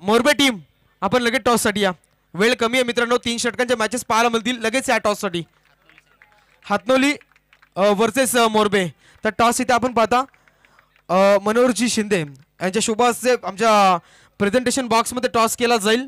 मोरबे टीम आपण लगेच टॉस साठी या. वेळ कमी आहे मित्रांनो. 3 षटकांच्या मॅचेस पाहायला मिळतील लगेच या टॉस साठी. हातनोली वर्सेस मोरबे. तर टॉस इथे आपण पाहता मनोहरजी शिंदे यांच्या शुभ हस्ते आमच्या प्रेझेंटेशन बॉक्स मध्ये टॉस केला जाईल.